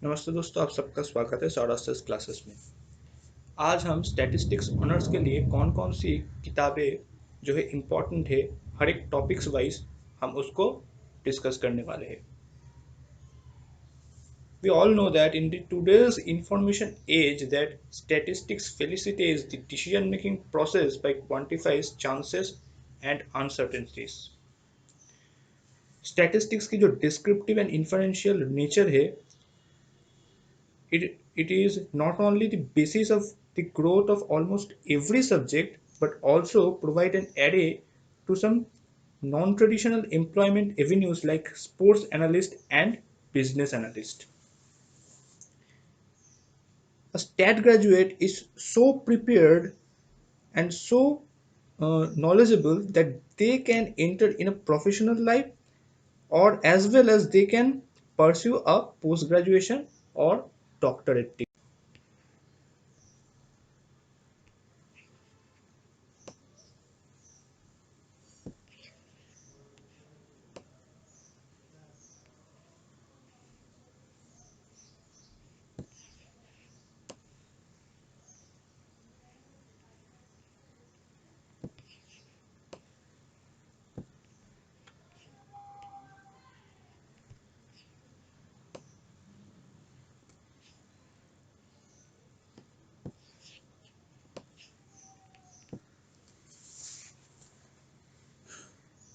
नमस्ते दोस्तों, आप सबका स्वागत है सौराष्ट्र क्लासेस में। आज हम स्टैटिस्टिक्स ऑनर्स के लिए कौन कौन सी किताबें जो है इम्पॉर्टेंट है, हर एक टॉपिक्स वाइज हम उसको डिस्कस करने वाले हैं। We all know that in the today's information age that statistics facilitates the decision making process by quantifies chances and uncertainties. Statistics की जो डिस्क्रिप्टिव एंड इन्फरेंशियल नेचर है, it is not only the basis of the growth of almost every subject but also provide an array to some non-traditional employment avenues like sports analyst and business analyst. A stat graduate is so prepared and so knowledgeable that they can enter in a professional life or as well as they can pursue a post graduation or doctorate degree.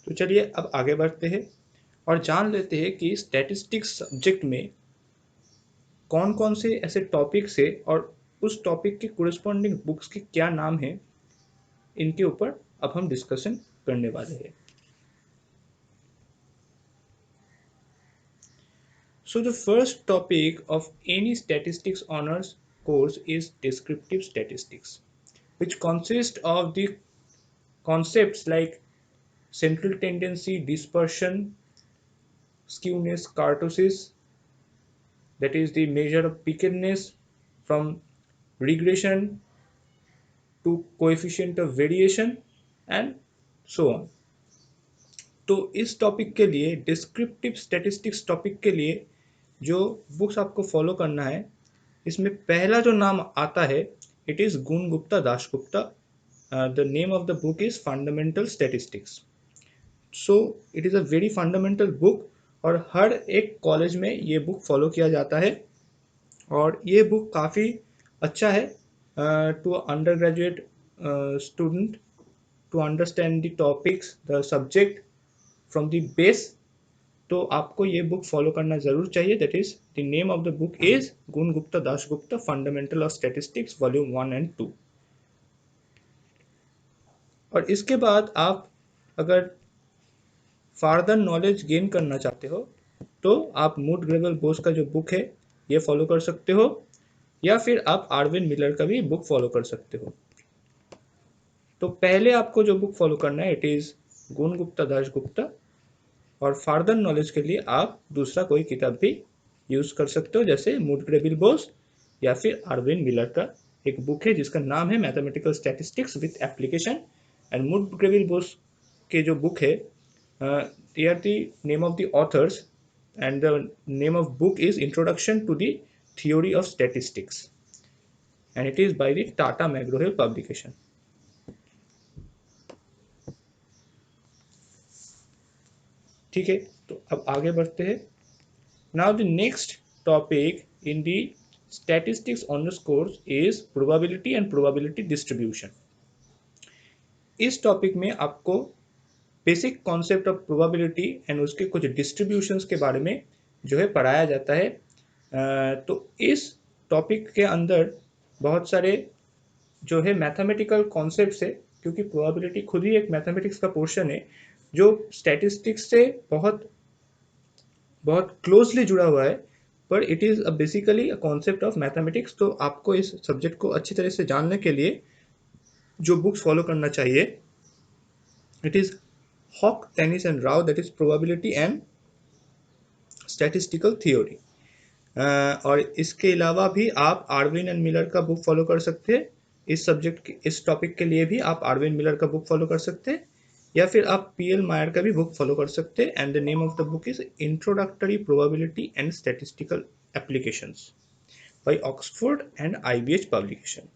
तो चलिए अब आगे बढ़ते हैं और जान लेते हैं कि स्टैटिस्टिक्स सब्जेक्ट में कौन कौन से ऐसे टॉपिक्स है और उस टॉपिक के कोरिस्पॉन्डिंग बुक्स के क्या नाम है। इनके ऊपर अब हम डिस्कशन करने वाले हैं। So the first topic of any statistics honors course is descriptive statistics, which consists of the concepts like central tendency, dispersion, skewness, kurtosis, that is the measure of pickedness, from regression to coefficient of variation and so on. तो इस topic के लिए, descriptive statistics topic के लिए जो books आपको follow करना है, इसमें पहला जो नाम आता है इट इज़ गुण Gupta Dasgupta. The name of the book is fundamental statistics. So it is a very fundamental book और हर एक कॉलेज में ये बुक फॉलो किया जाता है और ये बुक काफ़ी अच्छा है to undergraduate student to understand the topics, the subject from the base. तो आपको ये बुक फॉलो करना जरूर चाहिए। That is the name of the book is Gun Gupta Dasgupta fundamental of statistics volume 1 and 2। और इसके बाद आप अगर फार्दर नॉलेज गेन करना चाहते हो तो आप मूड ग्रेवल बोस का जो बुक है ये फॉलो कर सकते हो, या फिर आप आरविन मिलर का भी बुक फॉलो कर सकते हो। तो पहले आपको जो बुक फॉलो करना है इट इज गुण गुप्ता दासगुप्ता, और फार्दर नॉलेज के लिए आप दूसरा कोई किताब भी यूज़ कर सकते हो, जैसे मूड ग्रेविल बोस या फिर आरविन मिलर का एक बुक है जिसका नाम है mathematical statistics with application. And Mood Graybill Boes के जो बुक है, they are the name of the authors and the name of book is introduction to the theory of statistics and it is by the Tata McGraw Hill publication. ठीक है, तो अब आगे बढ़ते हैं। Now the next topic in the statistics honors course is probability and probability distribution. इस topic में आपको basic concept of probability and उसके कुछ डिस्ट्रीब्यूशंस के बारे में जो है पढ़ाया जाता है। तो इस टॉपिक के अंदर बहुत सारे जो है मैथमेटिकल कॉन्सेप्ट्स है, क्योंकि प्रोबेबिलिटी खुद ही एक मैथमेटिक्स का पोर्शन है जो स्टैटिस्टिक्स से बहुत बहुत क्लोजली जुड़ा हुआ है, पर it is basically a concept of mathematics. तो आपको इस सब्जेक्ट को अच्छी तरह से जानने के लिए जो बुक्स फॉलो करना चाहिए it is Hogg, Tanis and Rao, that is probability and statistical theory. और इसके अलावा भी आप आरविन एंड मिलर का बुक फॉलो कर सकते हैं। इस सब्जेक्ट इस टॉपिक के लिए भी आप आरविन मिलर का बुक फॉलो कर सकते हैं, या फिर आप पीएल मायर का भी बुक फॉलो कर सकते हैं। And the name of the book is introductory probability and statistical Applications by Oxford and IBH Publication.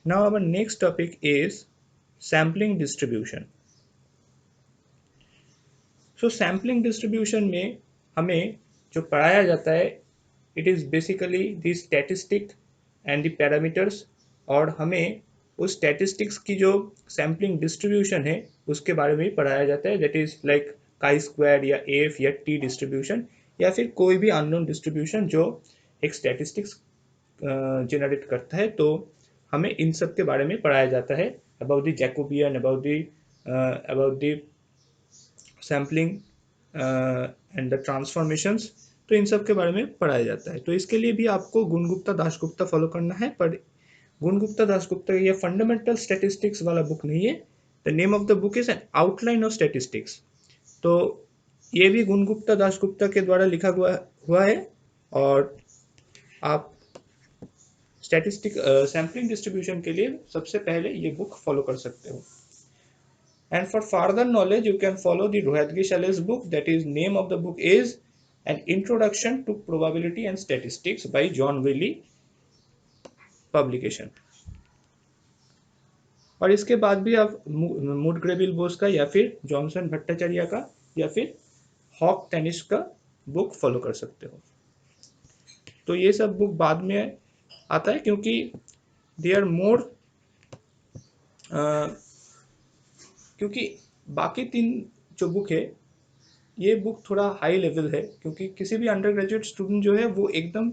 Now our next topic is sampling distribution. So sampling distribution में हमें जो पढ़ाया जाता है it is basically the statistic and the parameters, और हमें उस statistics की जो sampling distribution है उसके बारे में भी पढ़ाया जाता है, that is like chi square या f या t distribution या फिर कोई भी unknown distribution जो एक statistics जनरेट करता है। तो हमें इन सब के बारे में पढ़ाया जाता है, about the Jacobian, about the sampling and the transformations. तो इन सब के बारे में पढ़ाया जाता है। तो इसके लिए भी आपको गुणगुप्ता दासगुप्ता फॉलो करना है, पर गुणगुप्ता दासगुप्ता ये फंडामेंटल स्टैटिस्टिक्स वाला बुक नहीं है। The name of the book is N outline of statistics. तो ये भी गुणगुप्ता दासगुप्ता के द्वारा लिखा हुआ है, और आप स्टैटिस्टिक सैम्पलिंग डिस्ट्रीब्यूशन के लिए सबसे पहले ये बुक फॉलो कर सकते हो। And for further knowledge, you can follow the Rohatgi Shailesh book. That is, name of the book is An Introduction to Probability and Statistics by John Wiley Publication. और इसके बाद भी आप मुडग्रेबिल बोस का या फिर जॉनसन भट्टाचार्य का या फिर हॉक टेनिस का बुक फॉलो कर सकते हो। तो ये सब बुक बाद में आता है, क्योंकि दे आर मोर, क्योंकि बाकी तीन जो बुक है ये बुक थोड़ा हाई लेवल है, क्योंकि किसी भी अंडर ग्रेजुएट स्टूडेंट जो है वो एकदम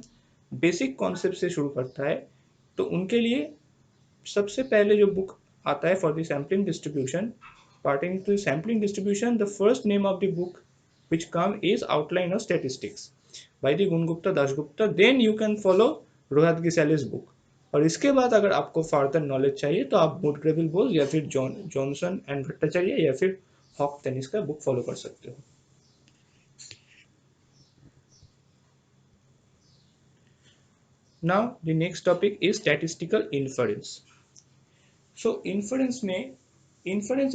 बेसिक कॉन्सेप्ट से शुरू करता है। तो उनके लिए सबसे पहले जो बुक आता है for the sampling distribution, parting to sampling distribution, the first name of the book which come is outline of statistics by the गुणगुप्ता Dasgupta. Then you can follow Rohatgi Shailesh book. और इसके बाद अगर आपको फर्दर नॉलेज चाहिए तो आप मुडग्रेबिल बोस या फिर जॉनसन एंड भट्टाचार्य या फिर हॉक टेनिस का बुक फॉलो कर सकते हो। Now the next topic is statistical inference. So inference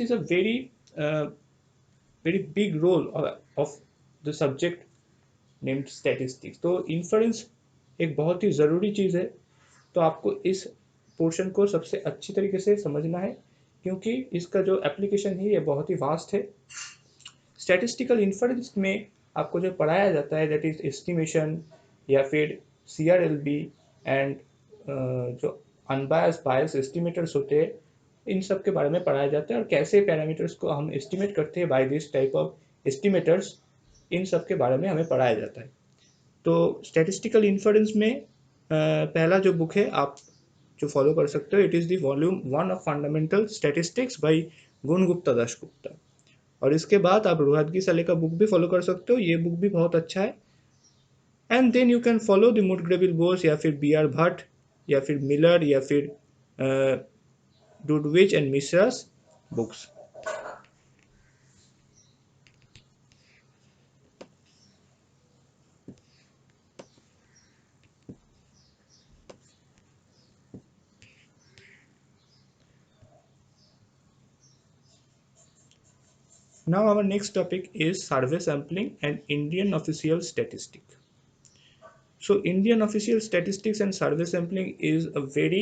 is a very big role of the subject named statistics. तो inference एक बहुत ही ज़रूरी चीज़ है। तो आपको इस पोर्शन को सबसे अच्छी तरीके से समझना है, क्योंकि इसका जो एप्लीकेशन है ये बहुत ही वास्ट है। स्टैटिस्टिकल इन्फरेंस में आपको जो पढ़ाया जाता है दैट इज एस्टिमेशन या फिर CRLB एंड जो अनबायस्ड बायस एस्टिमेटर्स होते हैं, इन सब के बारे में पढ़ाया जाता है, और कैसे पैरामीटर्स को हम एस्टिमेट करते हैं by this type of estimators, इन सब के बारे में हमें पढ़ाया जाता है। तो स्टैटिस्टिकल इन्फरेंस में पहला जो बुक है आप जो फॉलो कर सकते हो, it is the volume 1 of fundamental statistics bye गुणगुप्ता Dasgupta. और इसके बाद आप रोहतगी शैलेश का बुक भी फॉलो कर सकते हो, ये बुक भी बहुत अच्छा है। And then you can follow the Mood Graybill Boes या फिर BR भट्ट या फिर मिलर या फिर Dudewicz and Mishra's books. Now our next topic is survey sampling and Indian official statistics. So Indian official statistics and survey sampling is a very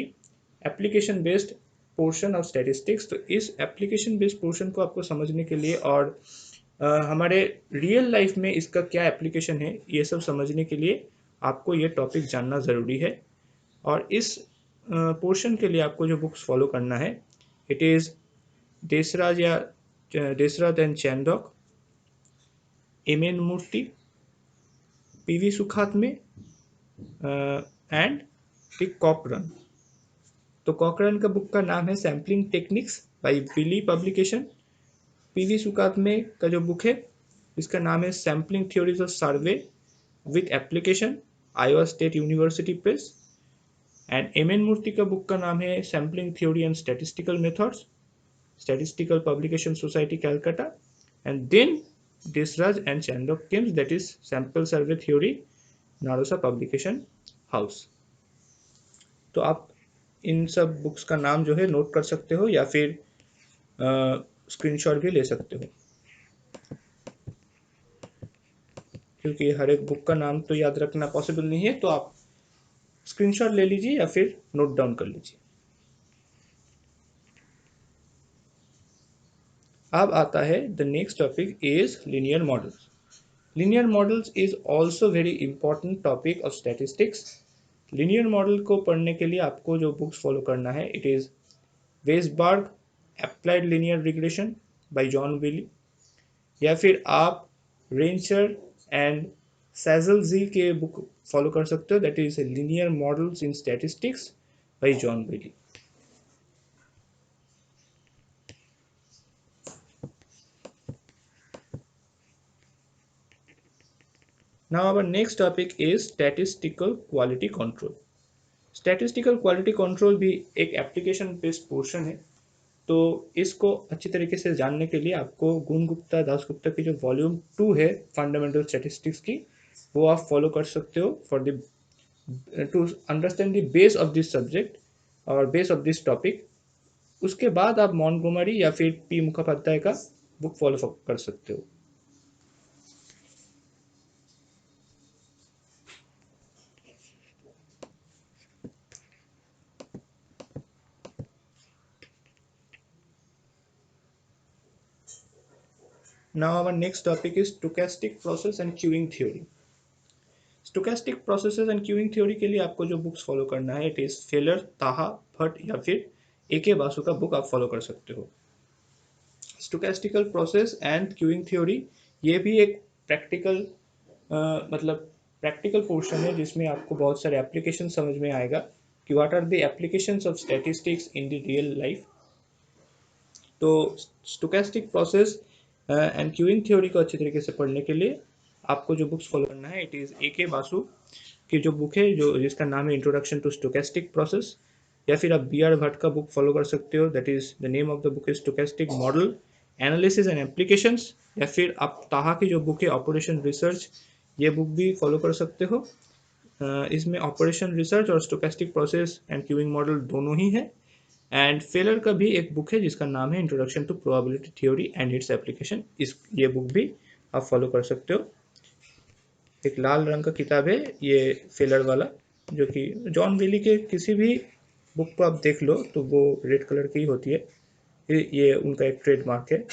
application based portion of statistics. तो इस application based portion को आपको समझने के लिए और हमारे real life में इसका क्या एप्लीकेशन है ये सब समझने के लिए आपको ये टॉपिक जानना ज़रूरी है। और इस पोर्शन के लिए आपको जो बुक्स फॉलो करना है, it is Desraj and Chandok, MN Murthy, PV Sukhatme and the Cochran. तो कॉकरन का बुक का नाम है sampling techniques by Wiley publication. PV Sukhatme का जो बुक है इसका नाम है sampling theories of survey with application, Iowa State University Press. And MN Murthy का बुक का नाम है sampling theory and statistical methods, statistical publication society Calcutta. And then Desraj and Chandok Kims, that is sample survey theory, Narosa publication house. तो आप इन सब books का नाम जो है नोट कर सकते हो या फिर स्क्रीनशॉट भी ले सकते हो, क्योंकि हर एक बुक का नाम तो याद रखना पॉसिबल नहीं है, तो आप स्क्रीनशॉट ले लीजिए या फिर नोट डाउन कर लीजिए। अब आता है the next topic is linear models. Linear models is also very important topic of statistics. Linear model को पढ़ने के लिए आपको जो बुक्स फॉलो करना है, it is Weisberg applied linear regression by John Wiley, या फिर आप रेंचर एंड सैजल जी के बुक फॉलो कर सकते हो, that is linear models in statistics by John Wiley. Now our next topic is statistical quality control. Statistical quality control भी एक application based portion है। तो इसको अच्छी तरीके से जानने के लिए आपको गुण गुप्ता दास गुप्ता की जो वॉल्यूम 2 है फंडामेंटल स्टैटिस्टिक्स की, वो आप फॉलो कर सकते हो for the two understand the base of this subject और बेस ऑफ दिस टॉपिक। उसके बाद आप मॉन्टगोमरी या फिर पी मुखोपाध्याय का बुक फॉलो कर सकते हो। Now our next topic is stochastic process and queuing theory. Stochastic processes and queuing theory के लिए आपको जो बुक्स फॉलो करना है, इट इज फेलर, ताहा, भट्ट या फिर ए बासु का बुक आप फॉलो कर सकते हो। स्टोकेस्टिकल प्रोसेस एंड क्यूइंग थ्योरी, ये भी एक प्रैक्टिकल मतलब प्रैक्टिकल पोर्शन है जिसमें आपको बहुत सारे एप्लीकेशन समझ में आएगा कि what are the applications of statistics in the real life. तो stochastic process and queuing theory को अच्छी तरीके से पढ़ने के लिए आपको जो बुक्स फॉलो करना है, इट इज़ ए बासु की जो बुक है जो जिसका नाम है इंट्रोडक्शन टू स्टोकेस्टिक प्रोसेस, या फिर आप बी आर भट्ट का बुक फॉलो कर सकते हो, that is the name of the book is stochastic model analysis and applications, या फिर आप ताहा की जो बुक है ऑपरेशन रिसर्च, ये बुक भी फॉलो कर सकते हो। इसमें ऑपरेशन रिसर्च और stochastic process and queuing model दोनों ही है। एंड फेलर का भी एक बुक है जिसका नाम है introduction to probability theory and its application, इस ये बुक भी आप फॉलो कर सकते हो। एक लाल रंग का किताब है ये फेलर वाला, जो कि जॉन विली के किसी भी बुक को आप देख लो तो वो रेड कलर की होती है, ये उनका एक ट्रेडमार्क है।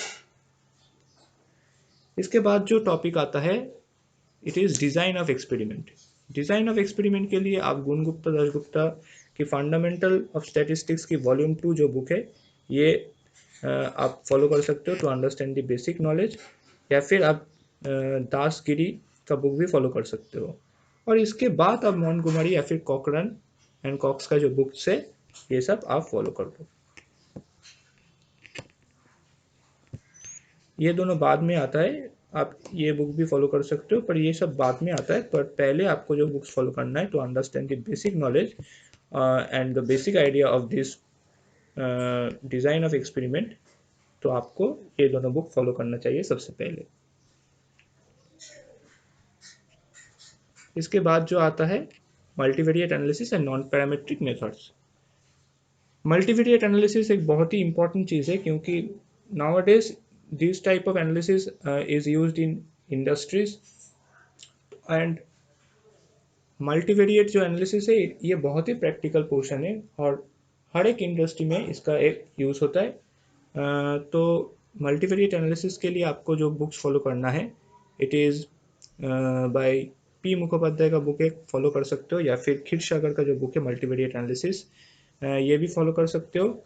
इसके बाद जो टॉपिक आता है, it is design of experiment. Design of experiment के लिए आप गुण गुप्ता दासगुप्ता की फंडामेंटल ऑफ स्टैटिस्टिक्स की वॉल्यूम 2 जो बुक है, ये आप फॉलो कर सकते हो to understand the basic knowledge, या फिर आप दासगिरी का बुक भी फॉलो कर सकते हो। और इसके बाद आप मॉन्टगोमरी या फिर कॉकरन एंड कॉक्स का जो बुक्स है, ये सब आप फॉलो कर लो। ये दोनों बाद में आता है, आप ये बुक भी फॉलो कर सकते हो, पर ये सब बाद में आता है। पर पहले आपको जो बुक्स फॉलो करना है to understand the basic knowledge and the basic idea of this design of experiment, तो आपको ये दोनों बुक फॉलो करना चाहिए सबसे पहले। इसके बाद जो आता है multivariate analysis and non parametric methods. Multivariate analysis एक बहुत ही इंपॉर्टेंट चीज़ है, क्योंकि nowadays this type of analysis is used in industries, and multivariate जो एनालिसिस है ये बहुत ही प्रैक्टिकल पोर्शन है और हर एक इंडस्ट्री में इसका एक यूज़ होता है। तो मल्टीवेरिएट एनालिसिस के लिए आपको जो बुक्स फॉलो करना है, it is by P Mukhopadhyay का बुक एक फॉलो कर सकते हो, या फिर क्षीरसागर का जो बुक है मल्टीवेरिएट एनालिसिस, ये भी फॉलो कर सकते हो,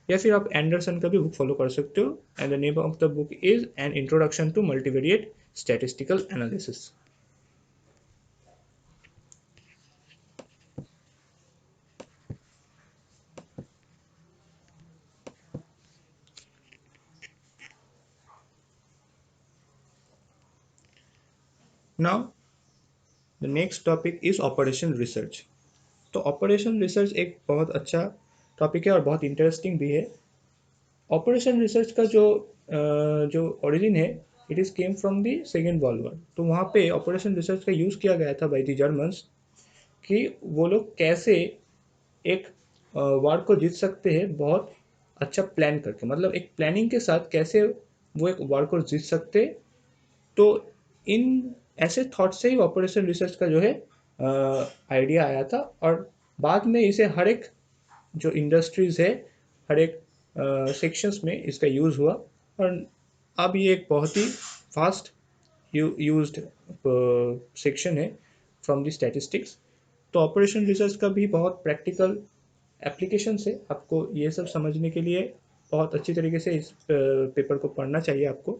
या फिर आप एंडरसन का भी बुक फॉलो कर सकते हो। And the name of the book is an introduction to multivariate statistical analysis. Now the next topic is operation research. तो ऑपरेशन रिसर्च एक बहुत अच्छा टॉपिक है और बहुत इंटरेस्टिंग भी है। ऑपरेशन रिसर्च का जो ओरिजिन है, it is came from the second world war. तो वहाँ पे ऑपरेशन रिसर्च का यूज़ किया गया था बाई द जर्मन्स, कि वो लोग कैसे एक वार को जीत सकते हैं बहुत अच्छा प्लान करके, मतलब एक प्लानिंग के साथ कैसे वो एक वार को जीत सकते हैं। तो इन ऐसे थॉट से ही ऑपरेशन रिसर्च का जो है आइडिया आया था, और बाद में इसे हर एक जो इंडस्ट्रीज है, हर एक सेक्शंस में इसका यूज़ हुआ, और अब ये एक बहुत ही फास्ट यूज्ड सेक्शन है फ्रॉम द स्टैटिस्टिक्स। तो ऑपरेशन रिसर्च का भी बहुत प्रैक्टिकल एप्लीकेशन है। आपको ये सब समझने के लिए बहुत अच्छी तरीके से इस पेपर को पढ़ना चाहिए आपको।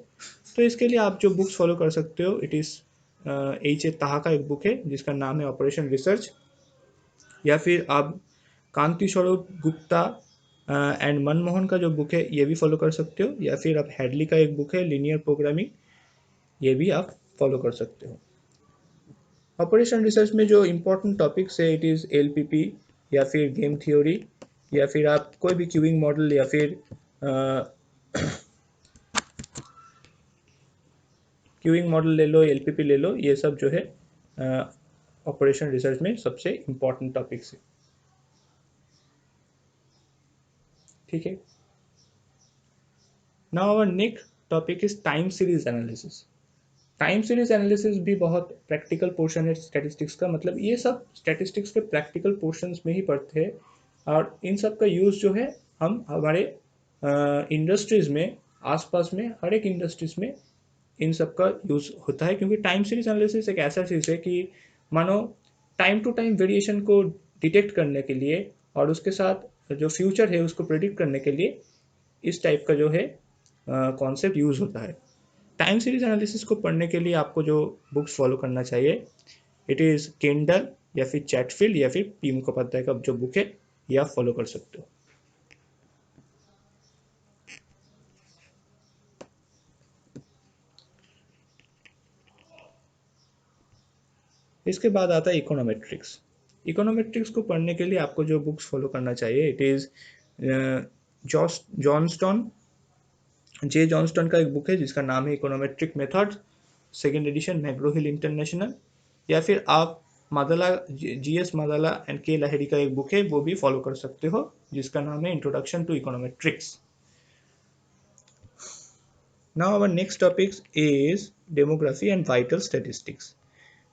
तो इसके लिए आप जो बुक्स फॉलो कर सकते हो, इट इज़ एच ए ताहा का एक बुक है जिसका नाम है ऑपरेशन रिसर्च, या फिर आप कांति स्वरूप गुप्ता एंड मनमोहन का जो बुक है ये भी फॉलो कर सकते हो, या फिर आप हैडली का एक बुक है लीनियर प्रोग्रामिंग, ये भी आप फॉलो कर सकते हो। ऑपरेशन रिसर्च में जो इम्पोर्टेंट टॉपिक्स है, इट इज़ एलपीपी, या फिर गेम थ्योरी, या फिर आप कोई भी क्यूइंग मॉडल, या फिर क्यूइंग मॉडल ले लो, एलपीपी ले लो, ये सब जो है ऑपरेशन रिसर्च में सबसे इम्पोर्टेंट टॉपिक्स है। ठीक है। Now our next topic is time series analysis. Time series analysis भी बहुत प्रैक्टिकल पोर्शन है स्टैटिस्टिक्स का, मतलब ये सब स्टैटिस्टिक्स के प्रैक्टिकल पोर्शंस में ही पढ़ते हैं, और इन सब का यूज़ जो है हम हमारे इंडस्ट्रीज में, आसपास में हर एक इंडस्ट्रीज में इन सब का यूज़ होता है। क्योंकि टाइम सीरीज एनालिसिस एक ऐसा चीज़ है कि मानो टाइम टू टाइम वेरिएशन को डिटेक्ट करने के लिए, और उसके साथ जो फ्यूचर है उसको प्रिडिक्ट करने के लिए इस टाइप का जो है कॉन्सेप्ट यूज़ होता है। टाइम सीरीज एनालिसिस को पढ़ने के लिए आपको जो बुक्स फॉलो करना चाहिए, इट इज़ केंडल, या फिर चैटफील्ड, या फिर पी मुखोपाध्याय का जो बुक है ये आप फॉलो कर सकते हो। इसके बाद आता है इकोनोमेट्रिक्स। इकोनोमेट्रिक्स को पढ़ने के लिए आपको जो बुक्स फॉलो करना चाहिए, it is Johnston, J Johnston का एक बुक है जिसका नाम है econometric method, second edition McGraw Hill international, या फिर आप मादाला, जी एस मादाला एंड के लाहिड़ी का एक बुक है वो भी फॉलो कर सकते हो जिसका नाम है introduction to econometrics. Now our next topic is demography and vital statistics.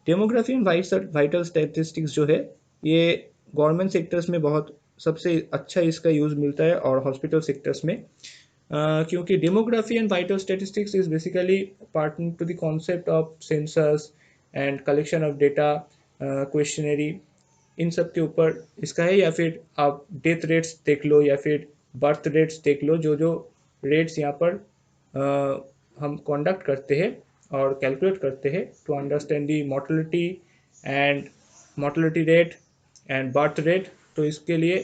Demography and vital statistics जो है ये गवर्नमेंट सेक्टर्स में बहुत सबसे अच्छा इसका यूज़ मिलता है, और हॉस्पिटल सेक्टर्स में, क्योंकि demography and vital statistics is basically pertain to the concept of census and collection of data, questionnaire, इन सब के ऊपर इसका है। या फिर आप डेथ रेट्स देख लो, या फिर बर्थ रेट्स देख लो, जो जो रेट्स यहाँ पर हम कंडक्ट करते हैं और कैलकुलेट करते हैं to understand the mortality and mortality rate and birth rate. तो इसके लिए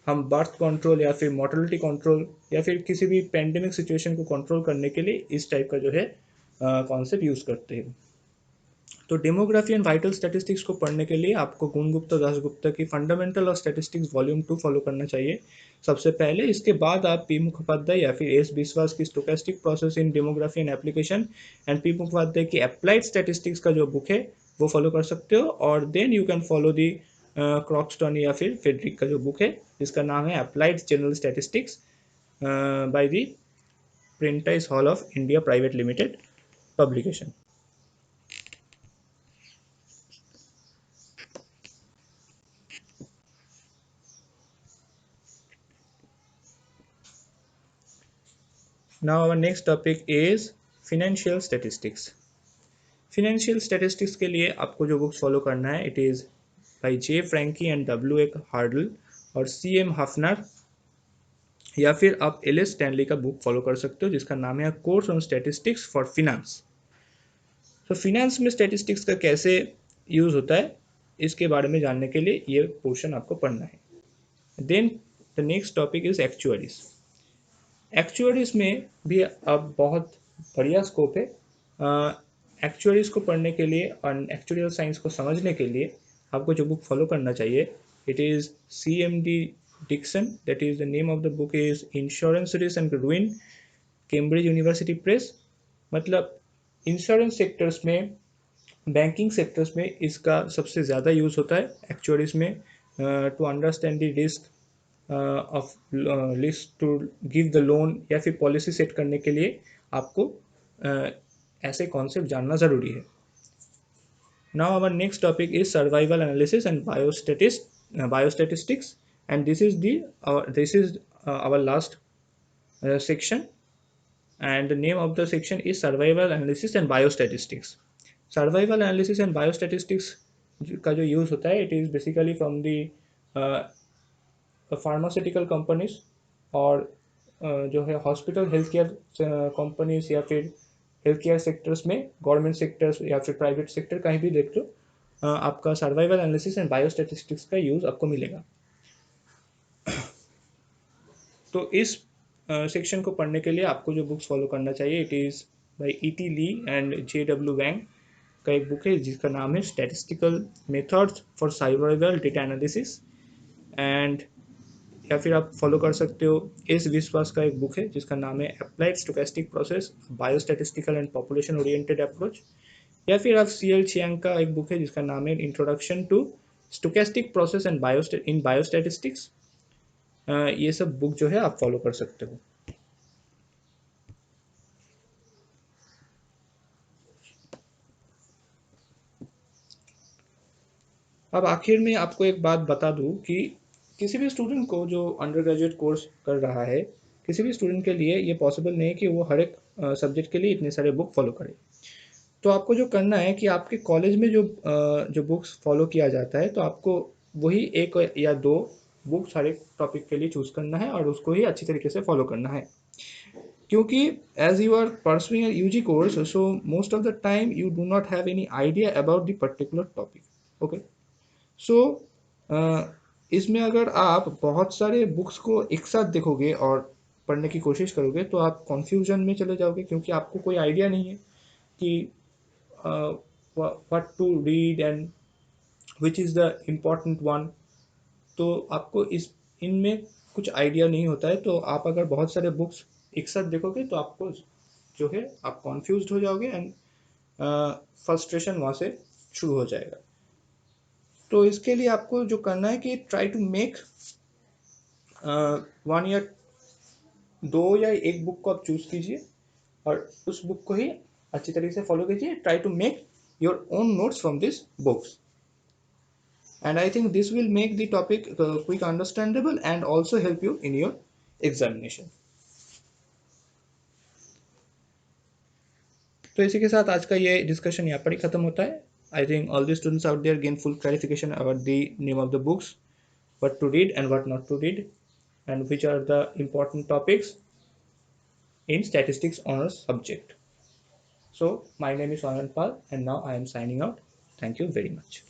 हम बर्थ कंट्रोल, या फिर मोर्टलिटी कंट्रोल, या फिर किसी भी पेंडेमिक सिचुएशन को कंट्रोल करने के लिए इस टाइप का जो है कॉन्सेप्ट यूज़ करते हैं। तो डेमोग्राफी एंड वाइटल स्टैटिस्टिक्स को पढ़ने के लिए आपको गुणगुप्ता दासगुप्ता की fundamental of statistics volume 2 follow करना चाहिए सबसे पहले। इसके बाद आप पी मुखोपाध्याय या फिर एस बिस्वास की stochastic process in demography and application and P Mukhopadhyay की अप्लाइड स्टैटिस्टिक्स का जो बुक है वो फॉलो कर सकते हो। और then you can follow the Croxton या फिर फेडरिक का जो बुक है जिसका नाम है applied general statistics by the Prentice Hall of India private limited publication. Now our next topic is financial statistics. Financial statistics के लिए आपको जो बुक्स फॉलो करना है, it is by J Franke and W A Hardle और C M Hafner, या फिर आप एल एस स्टैनली का बुक फॉलो कर सकते हो जिसका नाम है course on statistics for finance. तो फिनेंस में स्टैटिस्टिक्स का कैसे यूज़ होता है इसके बारे में जानने के लिए ये पोर्शन आपको पढ़ना है। Then the next topic is actuaries. Actuaries में भी अब बहुत बढ़िया स्कोप है। एक्चुअरीज को पढ़ने के लिए और एक्चुअरियल साइंस को समझने के लिए आपको जो बुक फॉलो करना चाहिए, it is C M D Dickson, that is the name of the book is insurance risk and ruin, Cambridge University Press. मतलब इंश्योरेंस सेक्टर्स में, बैंकिंग सेक्टर्स में इसका सबसे ज़्यादा यूज़ होता है एक्चुअरीज में, to understand the risk of list to give the loan या फिर पॉलिसी सेट करने के लिए आपको ऐसे कॉन्सेप्ट जानना ज़रूरी है. Now our next topic is survival analysis and biostatistics, and this is our last section, and the name of the section is survival analysis and biostatistics. Survival analysis and biostatistics का जो use होता है, it is basically from the pharmaceutical companies और जो है hospital health care companies या फिर health care sectors में, गवर्नमेंट सेक्टर्स या फिर प्राइवेट सेक्टर कहीं भी देख लो, आपका सर्वाइवल एनालिसिस एंड बायोस्टैटिस्टिक्स का यूज़ आपको मिलेगा. तो इस सेक्शन को पढ़ने के लिए आपको जो बुक्स फॉलो करना चाहिए, it is by E.T. Lee and J.W. Wang का एक बुक है जिसका नाम है statistical methods for survival data analysis. And या फिर आप फॉलो कर सकते हो एस विश्वास का एक बुक है जिसका नाम है applied stochastic process biostatistical and population oriented approach. या फिर आप CL चियांग का एक बुक है जिसका नाम है introduction to stochastic process and biostatistics. ये सब बुक जो है आप फॉलो कर सकते हो. अब आखिर में आपको एक बात बता दूं कि किसी भी स्टूडेंट को जो अंडर ग्रेजुएट कोर्स कर रहा है, किसी भी स्टूडेंट के लिए ये पॉसिबल नहीं है कि वो हर एक सब्जेक्ट के लिए इतने सारे बुक फॉलो करे. तो आपको जो करना है कि आपके कॉलेज में जो बुक्स फॉलो किया जाता है, तो आपको वही एक या दो बुक्स हर एक टॉपिक के लिए चूज़ करना है और उसको ही अच्छी तरीके से फॉलो करना है. क्योंकि as you are pursuing a UG course, so most of the time you do not have any idea about the particular topic. Okay, so इसमें अगर आप बहुत सारे बुक्स को एक साथ देखोगे और पढ़ने की कोशिश करोगे तो आप कन्फ्यूजन में चले जाओगे, क्योंकि आपको कोई आइडिया नहीं है कि what to read and which is the important one. तो आपको इनमें कुछ आइडिया नहीं होता है, तो आप अगर बहुत सारे बुक्स एक साथ देखोगे तो आपको जो है आप कॉन्फ्यूज हो जाओगे एंड फ्रस्ट्रेशन वहाँ से शुरू हो जाएगा. तो इसके लिए आपको जो करना है कि ट्राई टू मेक वन या दो या एक बुक को आप चूज कीजिए और उस बुक को ही अच्छी तरीके से फॉलो कीजिए. Try to make your own notes from this books, and I think this will make the topic quick understandable and also help you in your examination. तो इसी के साथ आज का ये डिस्कशन यहाँ पर ही खत्म होता है. I think all the students out there gain full clarification about the name of the books, what to read and what not to read, and which are the important topics in statistics honors subject. So my name is Anand Pal and now I am signing out. Thank you very much.